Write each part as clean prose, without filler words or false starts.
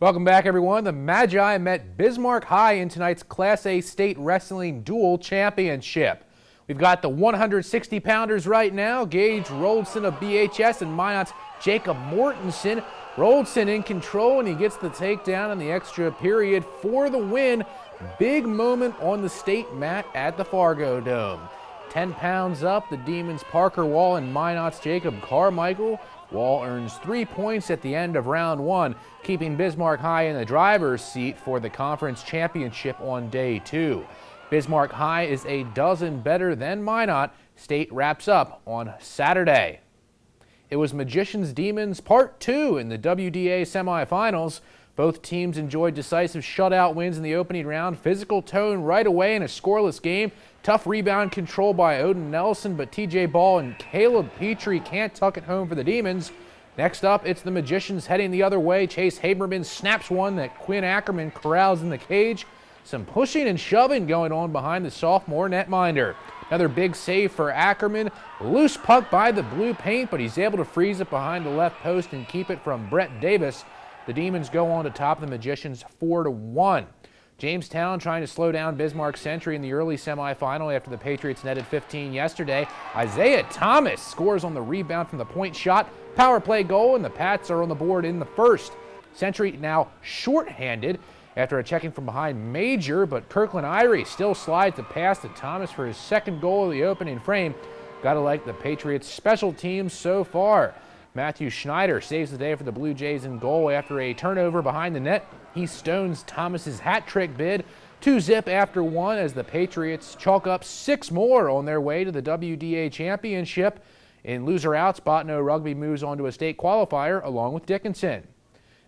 Welcome back, everyone. The Magi met Bismarck High in tonight's Class A State Wrestling Dual Championship. We've got the 160-pounders right now, Gage Roldson of BHS and Minot's Jacob Mortensen. Roldson in control, and he gets the takedown in the extra period for the win. Big moment on the state mat at the Fargo Dome. 10 pounds up, the Demons' Parker Wall and Minot's Jacob Carmichael. Wall earns 3 points at the end of round one, keeping Bismarck High in the driver's seat for the conference championship on day 2. Bismarck High is a dozen better than Minot. State wraps up on Saturday. It was Magicians Demons Part 2 in the WDA semifinals. Both teams enjoyed decisive shutout wins in the opening round. Physical tone right away in a scoreless game. Tough rebound control by Odin Nelson, but TJ Ball and Caleb Petrie can't tuck it home for the Demons. Next up, it's the Magicians heading the other way. Chase Haberman snaps one that Quinn Ackerman corrals in the cage. Some pushing and shoving going on behind the sophomore netminder. Another big save for Ackerman. Loose puck by the blue paint, but he's able to freeze it behind the left post and keep it from Brett Davis. The Demons go on to top the Magicians 4-1. Jamestown trying to slow down Bismarck Century in the early semifinal after the Patriots netted 15 yesterday. Isaiah Thomas scores on the rebound from the point shot. Power play goal, and the Pats are on the board in the first. Century now shorthanded after a checking from behind Major, but Kirkland Irie still slides the pass to Thomas for his second goal of the opening frame. Gotta like the Patriots' special teams so far. Matthew Schneider saves the day for the Blue Jays in goal after a turnover behind the net. He stones Thomas's hat trick bid 2-0 after one as the Patriots chalk up 6 more on their way to the WDA championship. In loser-outs, Botno Rugby moves on to a state qualifier along with Dickinson.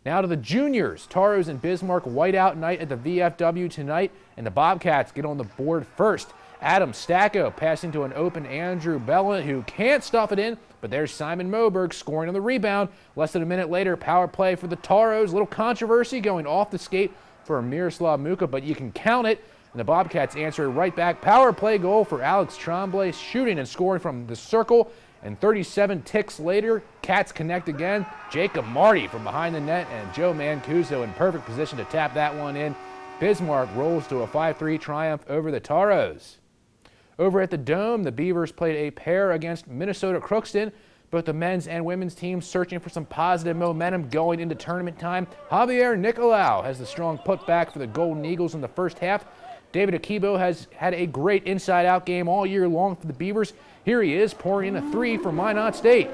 Now to the juniors. Taros and Bismarck whiteout night at the VFW tonight, and the Bobcats get on the board first. Adam Stacko passing to an open Andrew Bella, who can't stuff it in, but there's Simon Moberg scoring on the rebound. Less than a minute later, power play for the Taros. Little controversy going off the skate for Miroslav Muka, but you can count it. And the Bobcats answer right back. Power play goal for Alex Tremblay, shooting and scoring from the circle. And 37 ticks later, Cats connect again. Jacob Marty from behind the net, and Joe Mancuso in perfect position to tap that one in. Bismarck rolls to a 5-3 triumph over the Taros. Over at the Dome, the Beavers played a pair against Minnesota-Crookston. Both the men's and women's teams searching for some positive momentum going into tournament time. Javier Nicolau has the strong putback for the Golden Eagles in the first half. David Akibo has had a great inside-out game all year long for the Beavers. Here he is pouring in a 3 for Minot State.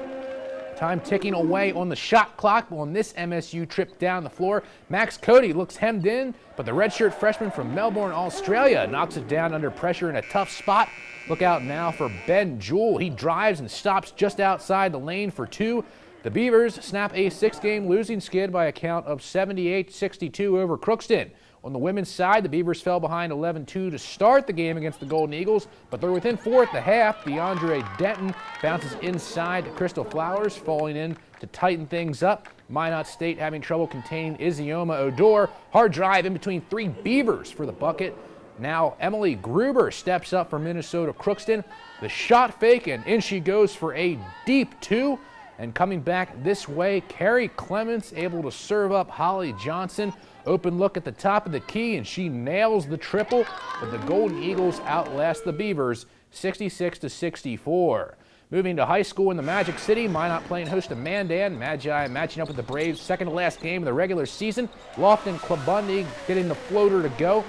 Time ticking away on the shot clock on this MSU trip down the floor. Max Cody looks hemmed in, but the redshirt freshman from Melbourne, Australia knocks it down under pressure in a tough spot. Look out now for Ben Jewell. He drives and stops just outside the lane for 2. The Beavers snap a 6-game losing skid by a count of 78-62 over Crookston. On the women's side, the Beavers fell behind 11-2 to start the game against the Golden Eagles, but they're within 4 at the half. DeAndre Denton bounces inside to Crystal Flowers, falling in to tighten things up. Minot State having trouble containing Isioma Odor. Hard drive in between 3 Beavers for the bucket. Now Emily Gruber steps up for Minnesota-Crookston. The shot fake, and in she goes for a deep 2. And coming back this way, Carrie Clements able to serve up Holly Johnson. Open look at the top of the key, and she nails the triple, but the Golden Eagles outlast the Beavers 66-64. Moving to high school in the Magic City, Minot playing host to Mandan. Magi matching up with the Braves' second to last game of the regular season. Lofton Klabundy getting the floater to go.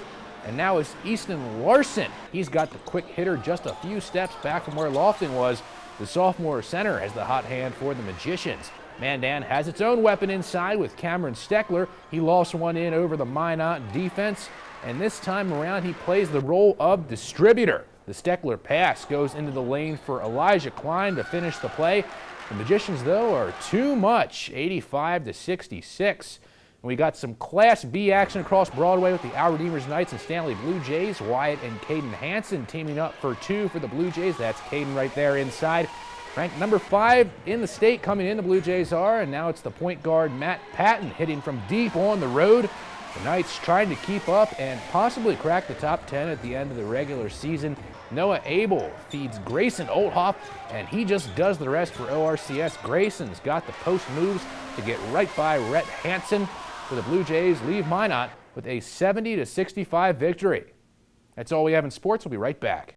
And now it's Easton Larson. He's got the quick hitter just a few steps back from where Lofton was. The sophomore center has the hot hand for the Magicians. Mandan has its own weapon inside with Cameron Steckler. He lost one in over the Minot defense, and this time around he plays the role of distributor. The Steckler pass goes into the lane for Elijah Klein to finish the play. The Magicians, though, are too much, 85-66. And we got some Class B action across Broadway with the Our Redeemers Knights and Stanley Blue Jays. Wyatt and Caden Hansen teaming up for 2 for the Blue Jays. That's Caden right there inside. Ranked number 5 in the state coming in, the Blue Jays are, and now it's the point guard Matt Patton hitting from deep on the road. The Knights trying to keep up and possibly crack the top 10 at the end of the regular season. Noah Abel feeds Grayson Olthoff, and he just does the rest for ORCS. Grayson's got the post moves to get right by Rhett Hansen. where the Blue Jays leave Minot with a 70-65 victory. That's all we have in sports. We'll be right back.